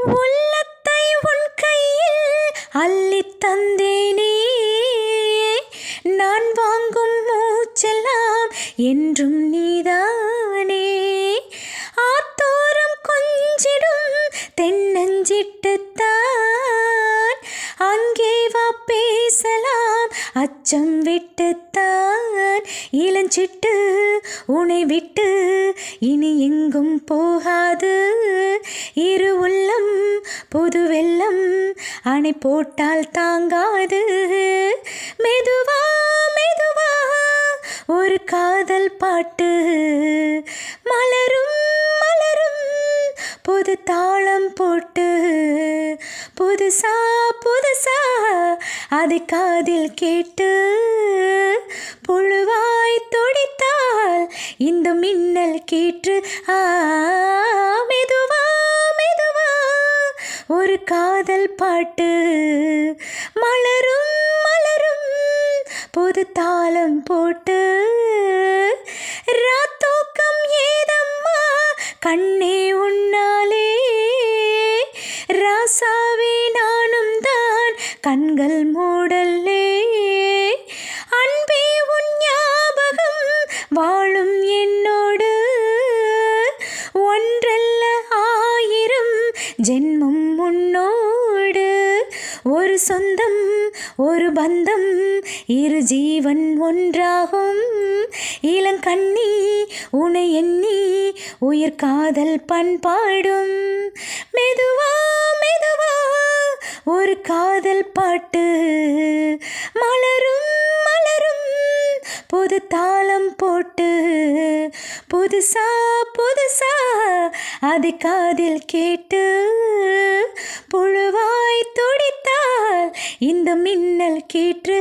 உள்ளத்தை உன் கையில் அள்ளித் தந்தேனே, நான் வாங்கும் மூச்செல்லாம் என்றும் நீதானே. ஆத்தோரம் கொஞ்சிடும் தென்னஞ்சிட்டுத்தான், அங்கே வா பேசலாம் அச்சம் விட்டுத்தான். இளஞ்சிட்டு உனை விட்டு இனி எங்கும் போகாது, இரு உள்ளம் புது வெள்ளம் அணை போட்டால் தாங்காது. மெதுவா மெதுவா ஒரு காதல் பாட்டு மலரும் மலரும் புது தாளம் போட்டு, புதுசா புதுசா அதை காதில் கேட்டு, புழுவாய் துடித்தால் இந்த மின்னல் கீற்று. மெதுவா மெதுவா ஒரு காதல் பாட்டு மலரும் மலரும் புது தாளம் போட்டு. ராத்தூக்கம் ஏதம்மா கண்ணே உன்னாலே, ராசாவே நானும் தான் கண்கள் மூடல்லே. அன்பே உன் ஞாபகம் வாழும் என்னோடு, ஒன்றல்ல ஆயிரம் ஜென்மம் உன்னோடு. ஒரு சொந்தம் ஒரு பந்தம் இரு ஜீவன் ஒன்றாகும், இளங்கண்ணி உனை எண்ணி உயிர் காதல் பண்பாடும். மெதுவா மெதுவா ஒரு காதல் பாட்டு மலரும் மலரும் புது தாளம் போட்டு, புதுசா புதுசா அதை காதில் கேட்டு, புழுவாய் துடித்தால் இந்த மின்னல் கீற்று.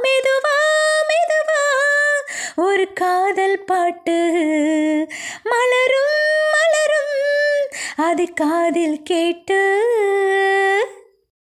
மெதுவா மெதுவா ஒரு காதல் பாட்டு மலரும் மலரும் அதை காதில் கேட்டு.